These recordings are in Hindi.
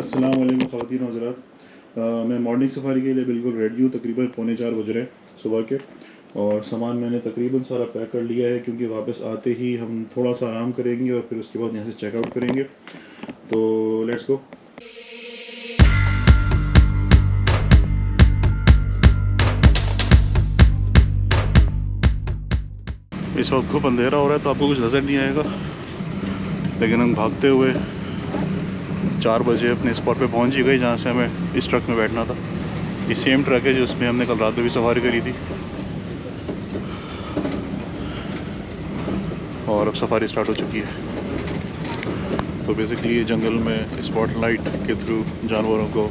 अस्सलाम वालेकुम ख़वातीन व हज़रात। मैं मॉर्निंग सफ़ारी के लिए बिल्कुल रेडी हूँ। तकरीबन 3:45 बज रहे हैं सुबह के, और सामान मैंने तकरीबन सारा पैक कर लिया है, क्योंकि वापस आते ही हम थोड़ा सा आराम करेंगे और फिर उसके बाद यहाँ से चेकआउट करेंगे। तो लेट्स गो। इस वक्त खूब अंधेरा हो रहा है तो आपको कुछ नज़र नहीं आएगा, लेकिन हम भागते हुए 4 बजे अपने स्पॉट पे पहुंच ही गए, जहाँ से हमें इस ट्रक में बैठना था। ये सेम ट्रक है जिसमें हमने कल रात में भी सवारी करी थी, और अब सफारी स्टार्ट हो चुकी है। तो बेसिकली ये जंगल में स्पॉट लाइट के थ्रू जानवरों को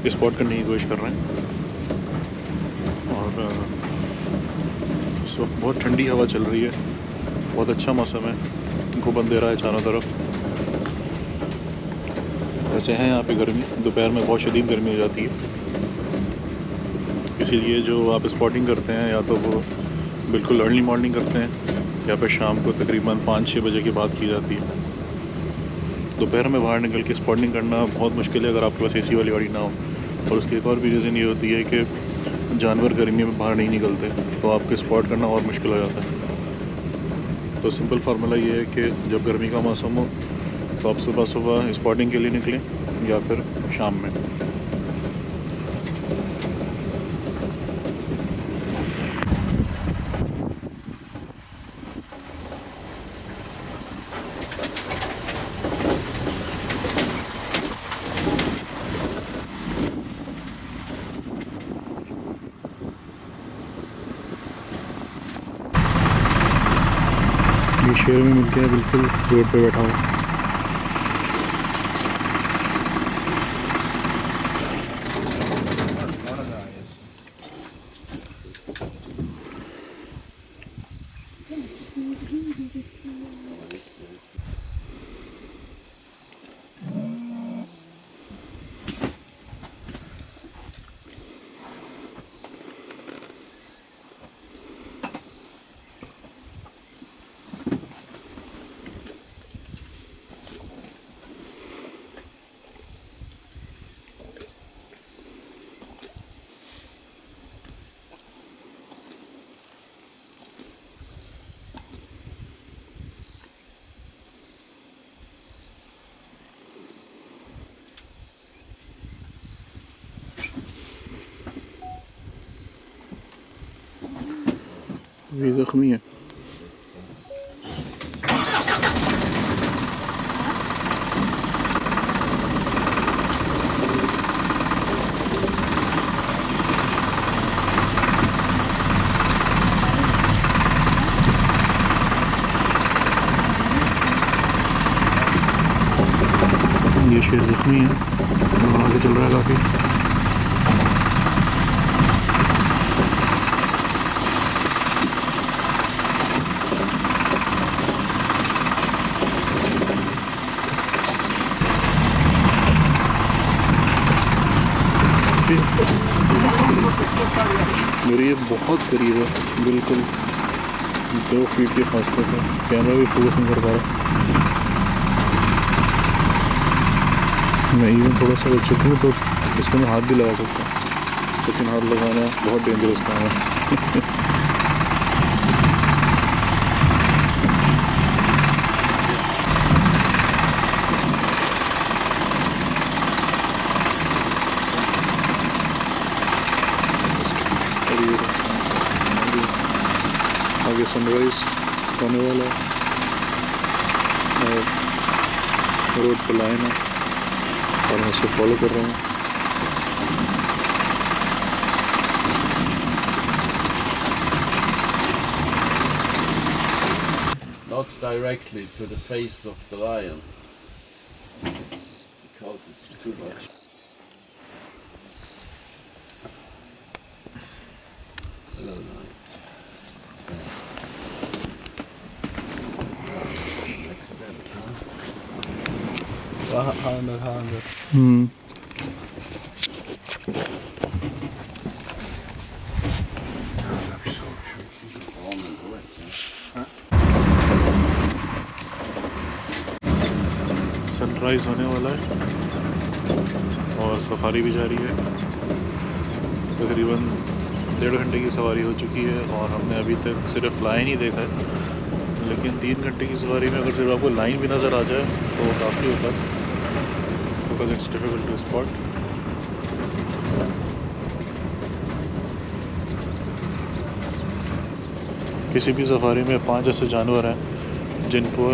स्पॉट करने की कोशिश कर रहे हैं। और इस वक्त बहुत ठंडी हवा चल रही है, बहुत अच्छा मौसम है, खूब अंधेरा है चारों तरफ। वैसे है यहाँ पे गर्मी, दोपहर में बहुत शदीद गर्मी हो जाती है, इसीलिए जो आप स्पॉटिंग करते हैं या तो वो बिल्कुल अर्ली मॉर्निंग करते हैं या फिर शाम को तकरीबन 5-6 बजे के बाद की जाती है। दोपहर में बाहर निकल के स्पॉटिंग करना बहुत मुश्किल है अगर आपके पास एसी वाली गाड़ी ना हो। और उसकी एक और भी रीज़न ये होती है कि जानवर गर्मी में बाहर नहीं निकलते, तो आपके स्पॉट करना और मुश्किल हो जाता है। तो सिंपल फार्मूला ये है कि जब गर्मी का मौसम हो तो आप सुबह सुबह स्पॉटिंग के लिए निकलें या फिर शाम में। ये शेर में मिल गया, बिल्कुल रोड पे बैठा हूँ। ये ज़ख्मी है। ये शेर ज़ख्मी है और आगे चल रहा है काफ़ी। मेरे ये बहुत करीब है, बिल्कुल 2 फीट के फासले पे। कैमरा भी फोकस नहीं कर पा रहा। मैं इवन थोड़ा सा बच चुका हूँ तो इसको मैं हाथ भी लगा सकता हूँ, लेकिन हाथ लगाना बहुत डेंजरस काम है। आगे सनराइज होने वाला है और रोड पर लाइन है और मैं इसको फॉलो कर रहा हूँ। Not directly to the face of the lion, because it's too much. Hello, lion. Sunrise होने वाला है और सफारी भी जारी है। तकरीबन 1.5 घंटे की सवारी हो चुकी है और हमने अभी तक सिर्फ लाइन ही देखा है, लेकिन 3 घंटे की सवारी में अगर सिर्फ आपको लाइन भी नज़र आ जाए तो काफ़ी होता है, because it's difficult to spot. किसी भी सफारी में 5 ऐसे जानवर हैं जिनको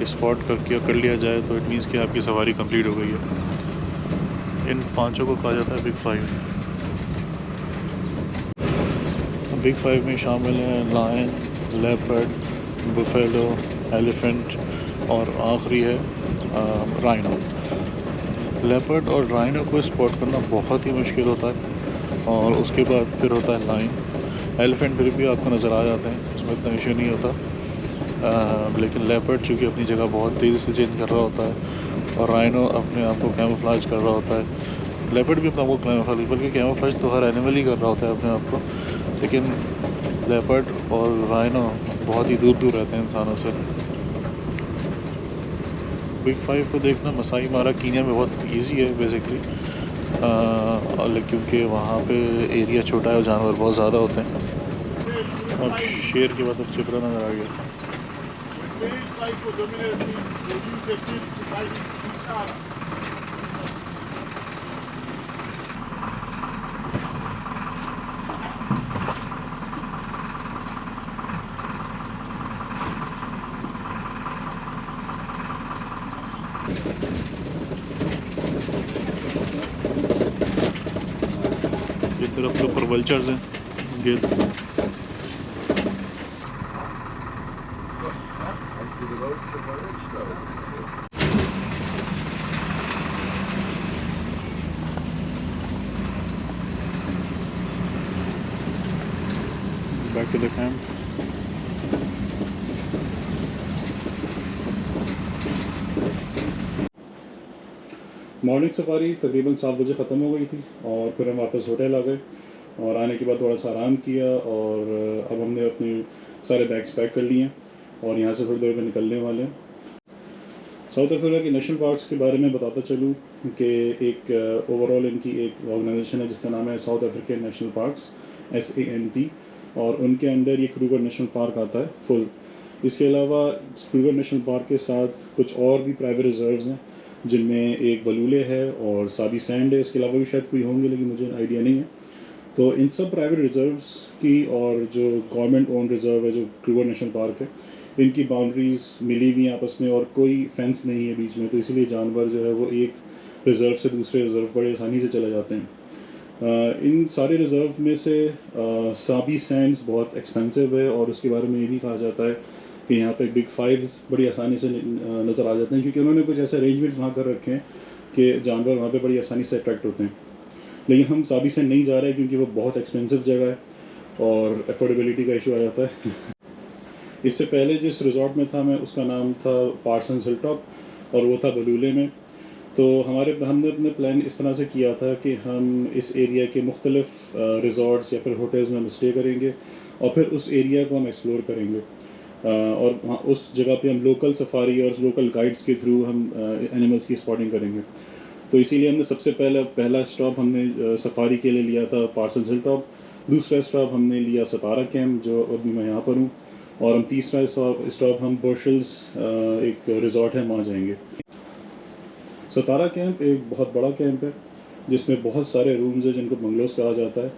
स्पॉट कर लिया जाए तो इट मीन्स कि आपकी सवारी कंप्लीट हो गई है। इन 5 को कहा जाता है बिग 5। बिग 5 में शामिल हैं लायन, लेपर्ड, बुफेलो, एलिफेंट और आखिरी है राइनो। लेपर्ड और राइनो को स्पॉट करना बहुत ही मुश्किल होता है और उसके बाद फिर होता है लायन। एलिफेंट फिर भी आपको नज़र आ जाते हैं, उसमें इतना इशू नहीं होता, लेकिन लेपर्ड चूँकि अपनी जगह बहुत तेज़ी से चेंज कर रहा होता है और राइनो अपने आप को कैमोफ्लेज कर रहा होता है। लेपर्ड भी अपने आप को कैमोफ्लेज, बल्कि कैमोफ्लेज तो हर एनिमल ही कर रहा होता है अपने आप को, लेकिन लेपर्ड और राइनो बहुत ही दूर दूर रहते हैं इंसानों से। बिग 5 को देखना मसाई मारा कीनिया में बहुत इजी है बेसिकली, क्योंकि वहाँ पे एरिया छोटा है और जानवर बहुत ज़्यादा होते हैं। और शेर के बाद अब चिपरा नज़र आ गया। एक तरफ के ऊपर वल्चर्स हैं, गेंद। Back to the camp. Morning safari तकरीबन 7 बजे ख़त्म हो गई थी और फिर हम वापस होटल आ गए और आने के बाद थोड़ा सा आराम किया और अब हमने अपने सारे बैग्स पैक कर लिए और यहाँ से थोड़ी देर में निकलने वाले हैं। साउथ अफ्रीका के नेशनल पार्क्स के बारे में बताता चलूँ कि एक ओवरऑल इनकी एक ऑर्गेनाइजेशन है जिसका नाम है south African national parks SANP, और उनके अंडर ये क्रूगर नेशनल पार्क आता है फुल। इसके अलावा क्रूगर नेशनल पार्क के साथ कुछ और भी प्राइवेट रिजर्व्स हैं जिनमें एक बलूले है और साबी सैंड है। इसके अलावा भी शायद कोई होंगे लेकिन मुझे आइडिया नहीं है। तो इन सब प्राइवेट रिजर्व्स की और जो गवर्नमेंट ओन रिजर्व है जो क्रूगर नेशनल पार्क है, इनकी बाउंड्रीज़ मिली हुई हैं आपस में और कोई फेंस नहीं है बीच में, तो इसलिए जानवर जो है वो एक रिज़र्व से दूसरे रिज़र्व बड़े आसानी से चले जाते हैं। इन सारे रिज़र्व में से साबी सैंड्स बहुत एक्सपेंसिव है और उसके बारे में ये भी कहा जाता है कि यहाँ पे बिग 5 बड़ी आसानी से नज़र आ जाते हैं, क्योंकि उन्होंने कुछ ऐसे अरेंजमेंट्स वहाँ कर रखे हैं कि जानवर वहाँ पे बड़ी आसानी से अट्रैक्ट होते हैं। लेकिन हम साबी सैंड नहीं जा रहे हैं क्योंकि वो बहुत एक्सपेंसिव जगह है और अफोर्डेबिलिटी का इशू आ जाता है। इससे पहले जिस रिज़ॉर्ट में था मैं, उसका नाम था पार्सन्स हिल टॉप और वो था बलूले में। तो हमने अपने प्लान इस तरह से किया था कि हम इस एरिया के मुख्तलिफ रिज़ॉर्ट्स या फिर होटल्स में हम स्टे करेंगे और फिर उस एरिया को हम एक्सप्लोर करेंगे और वहाँ उस जगह पे हम लोकल सफारी और लोकल गाइड्स के थ्रू हम एनिमल्स की स्पॉटिंग करेंगे। तो इसीलिए हमने सबसे पहला स्टॉप हमने सफारी के लिए लिया था पार्सन्स हिल टॉप, दूसरा स्टॉप हमने लिया सतारा कैंप जो अभी मैं यहाँ पर हूँ, और हम तीसरा स्टॉप हम बुशेल्स एक रिज़ॉर्ट है वहाँ जाएंगे। सतारा कैंप एक बहुत बड़ा कैंप है जिसमें बहुत सारे रूम्स हैं जिनको बंगलोज कहा जाता है।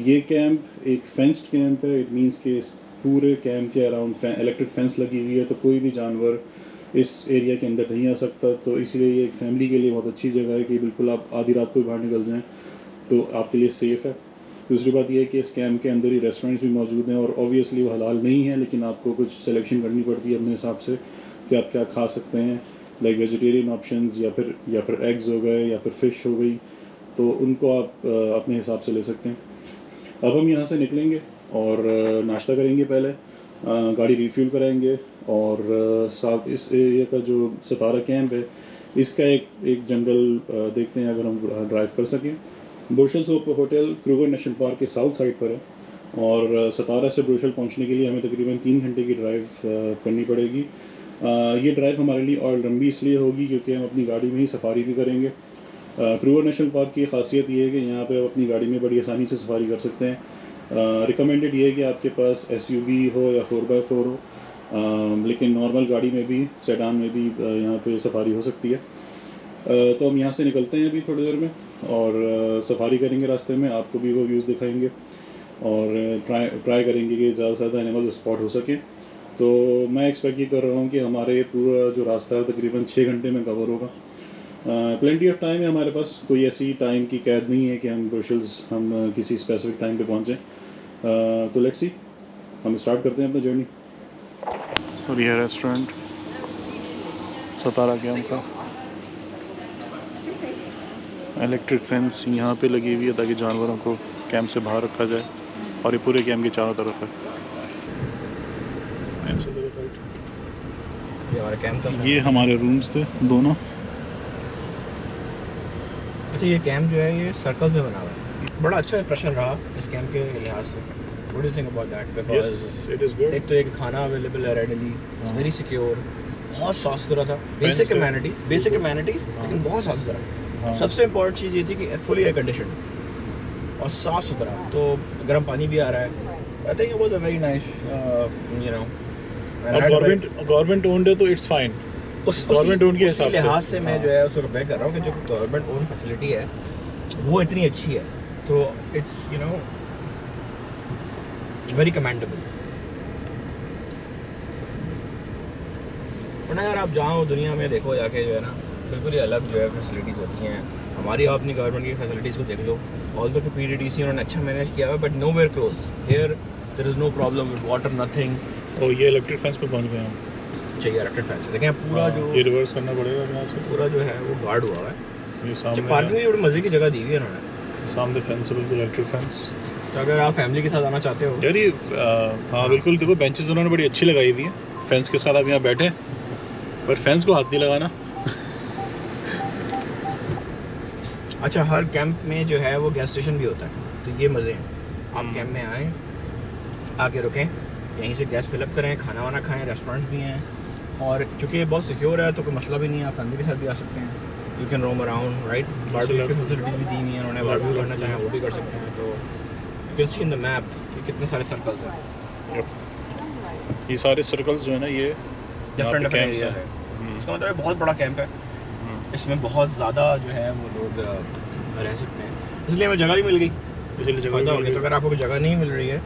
ये कैंप एक फेंस्ड कैंप है। इट मीन्स कि पूरे कैंप के अराउंड इलेक्ट्रिक फेंस लगी हुई है, तो कोई भी जानवर इस एरिया के अंदर नहीं आ सकता। तो इसलिए ये एक फैमिली के लिए बहुत अच्छी जगह है कि बिल्कुल आप आधी रात को भी बाहर निकल जाएँ तो आपके लिए सेफ़ है। दूसरी बात यह है कि इस कैंप के अंदर ही रेस्टोरेंट्स भी मौजूद हैं और ऑब्वियसली वो हलाल नहीं है, लेकिन आपको कुछ सिलेक्शन करनी पड़ती है अपने हिसाब से कि आप क्या खा सकते हैं, लाइक वेजिटेरियन ऑप्शंस या फिर एग्स हो गए या फिर फ़िश हो गई, तो उनको आप अपने हिसाब से ले सकते हैं। अब हम यहाँ से निकलेंगे और नाश्ता करेंगे, पहले गाड़ी रिफ्यूल कराएंगे और साथ इस एरिया का जो सतारा कैंप है इसका एक जंगल देखते हैं अगर हम ड्राइव कर सकें। बुशेल्स होटल क्रूगर नेशनल पार्क के साउथ साइड पर है और सतारा से बुशेल पहुंचने के लिए हमें तकरीबन 3 घंटे की ड्राइव करनी पड़ेगी। ये ड्राइव हमारे लिए और लंबी इसलिए होगी क्योंकि हम अपनी गाड़ी में ही सफारी भी करेंगे। क्रूगर नेशनल पार्क की खासियत ये है कि यहाँ पे आप अपनी गाड़ी में बड़ी आसानी से सफारी कर सकते हैं। रिकमेंडेड ये है कि आपके पास SUV हो या 4x4 हो, लेकिन नॉर्मल गाड़ी में भी, सेडान में भी यहाँ पे सफारी हो सकती है। तो हम यहाँ से निकलते हैं अभी थोड़ी देर में और सफारी करेंगे रास्ते में, आपको भी वो व्यूज़ दिखाएंगे और ट्राई करेंगे कि ज़्यादा से ज़्यादा एनिमल स्पॉट हो सके। तो मैं एक्सपेक्ट ये कर रहा हूँ कि हमारे पूरा जो रास्ता है तकरीबन 6 घंटे में कवर होगा। प्लेंटी ऑफ टाइम है हमारे पास, कोई ऐसी टाइम की कैद नहीं है कि हम ब्रसेल्स हम किसी स्पेसिफिक टाइम पे पहुँचें। तो लेट्स सी, हम स्टार्ट करते हैं अपना जर्नी। और यह रेस्टोरेंट सतारा कैंप का। इलेक्ट्रिक फेंस यहाँ पे लगी हुई है ताकि जानवरों को कैंप से बाहर रखा जाए, और ये पूरे कैंप के चारों तरफ है। ये हमारा कैंप था। ये हमारे रूम्स थे दोनों। अच्छा, ये कैंप जो है ये सर्कल से बना हुआ है। बड़ा अच्छा इंप्रेशन रहा इस कैंप के लिहाज से। What do you think about that? Because it is good. एक तो एक खाना अवेलेबल है रेडीली, वेरी सिक्योर, बहुत साफ सुथरा था। बेसिक अमेनिटीज लेकिन बहुत साफ सुथरा। सबसे इम्पोर्टेंट चीज़ ये थी कि फुली एयर कंडीशन और साफ सुथरा, तो गर्म पानी भी आ रहा है। I think it was a very nice you know. Government owned है तो इट्स फाइन। गवर्नमेंट ओन के हिसाब से लिहाज से मैं जो है उसको बैक कर रहा हूँ कि जो गवर्नमेंट ओन फैसिलिटी है वो इतनी अच्छी है, तो it's you know very commendable. वरना यार आप जहाँ दुनिया में देखो जाके जो है ना, बिल्कुल ही अलग जो है फैसिलिटीज़ होती हैं। हमारी अपनी गवर्नमेंट की फैसिलिटीज़ को देख लो, ऑल द PDDC उन्होंने अच्छा मैनेज किया है, but nowhere close here, there is no problem with water, nothing. और ये इलेक्ट्रिक फेंस पे पहुंच गए हम। चाहिए इलेक्ट्रिक फेंस देखें पूरा जो ये रिवर्स करना पड़ेगा यहाँ से। पूरा जो है वो गार्ड हुआ है। ये जो सामने पार्किंग की बड़ी मज़े की जगह दी हुई है उन्होंने, सामने फेंस है, इलेक्ट्रिक फेंस। तो अगर आप फैमिली के साथ आना चाहते हो यार ये हाँ बिल्कुल, देखो बेंचेस उन्होंने बड़ी अच्छी लगाई हुई है। फेंस के साथ आप यहाँ बैठे, पर फेंस को हाथ नहीं लगाना। अच्छा, हर कैंप में जो है वो गैस स्टेशन भी होता है, तो ये मज़े हैं। आप कैंप में आएँ, आके रुकें, यहीं से गैस फिलअप करें, खाना वाना खाएं, रेस्टोरेंट भी हैं, और चूँकि ये बहुत सिक्योर है तो कोई मसला भी नहीं है, आप फैमिली के साथ भी आ सकते हैं। You can roam around, right. Barbecue की फैसिलिटीज भी दी हुई हैं उन्होंने, बारबेक्यू करना चाहें वो भी कर सकते हैं। तो you can see in the map कि कितने सारे सर्कल्स हैं। ये सारे सर्कल्स जो है ना, ये डिफरेंट कैंप्स एरिया हैं। है। इसका मतलब बहुत बड़ा कैंप है, इसमें बहुत ज़्यादा जो है वो लोग रह सकते हैं, इसलिए हमें जगह भी मिल गई, इसलिए जगह फ़ायदा हो गया। तो अगर आपको कोई जगह नहीं मिल रही है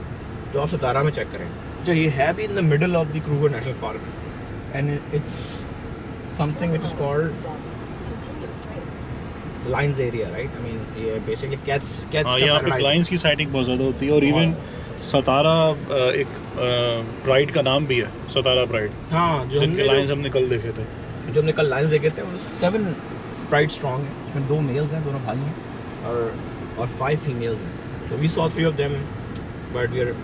तो आप सतारा में चेक करें। अच्छा, ये है भी in the middle of the Kruger national park and it's something which is called lines area, right. I mean ये बेसिकली कैट्स हाँ, यहाँ पे लाइन्स की साइटिंग बहुत ज़्यादा होती है, और इवन सतारा एक प्राइड का नाम भी है, सतारा प्राइड। हाँ, जो जिनके लाइन्स हमने कल देखे थे, जो हमने कल लाइन्स देखे थे, वो 7 प्राइड स्ट्रॉन्ग है, इसमें 2 मेल्स हैं, दोनों भाई हैं, और 5 फीमेल्स हैं। तो we saw 3 of them, but we are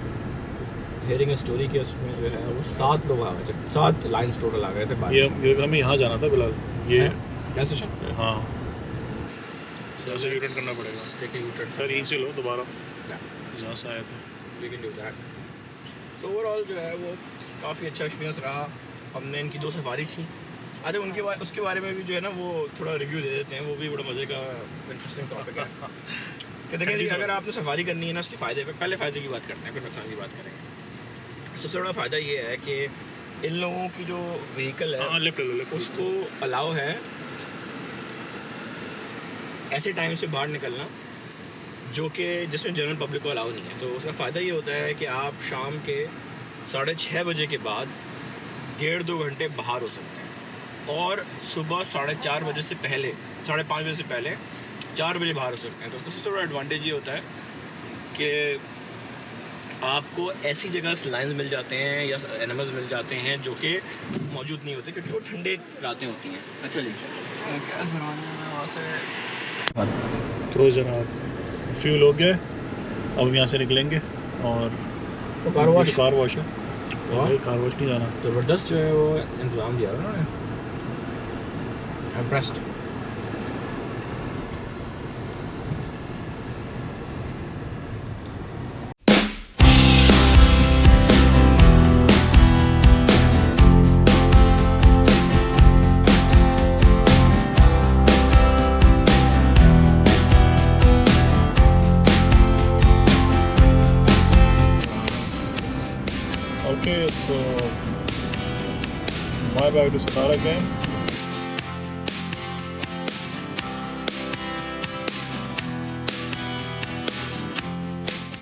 hearing a story कि उसमें जो है वो 7 लोग आ गए थे, 7 लाइन्स टोटल आ गए थे। ये हमें यहाँ जाना था फिलहाल, ये क्या स्टेशन? हाँ, ऐसे यूटर्न करना पड़ेगा। Take a U turn. सर यहीं से लो दोबारा जहाँ से आए थे। We can do that. So overall जो है वो काफ़ी अच्छा एक्सपीरियंस रहा। हमने इनकी 2 सफारी थी, अरे उसके बारे में भी जो है ना वो थोड़ा रिव्यू दे देते हैं, वो भी बड़ा मज़े का इंटरेस्टिंग टॉपिक है। कि देखिए जी, अगर आपने सफारी करनी है ना, उसके फ़ायदे पे पहले फ़ायदे की बात करते हैं, फिर नुकसान की बात करेंगे। सबसे बड़ा फ़ायदा ये है कि इन लोगों की जो व्हीकल है उसको अलाउ है ऐसे टाइम से बाहर निकलना जो कि जिसमें जनरल पब्लिक को अलाउ नहीं है। तो उसका फ़ायदा ये होता है कि आप शाम के 6:30 बजे के बाद 1.5-2 घंटे बाहर हो सकते हैं, और सुबह 4:30 बजे से पहले, 5:30 बजे से पहले 4 बजे बाहर हो सकते हैं। तो उसका सबसे बड़ा एडवांटेज ये होता है कि आपको ऐसी जगह लाइन्स मिल जाते हैं या एनिमल्स मिल जाते हैं जो कि मौजूद नहीं होते, क्योंकि वो ठंडे रातें होती हैं। अच्छा जी, गैस भरवाने में वहाँ से तो जनाब फ्यूल हो गया, अब यहाँ से निकलेंगे, और तो कार वॉश है। भाई कार वॉश नहीं जाना। ज़बरदस्त जो है वो इंतज़ाम दिया उन्होंने, impressed. So my bag to Satara camp.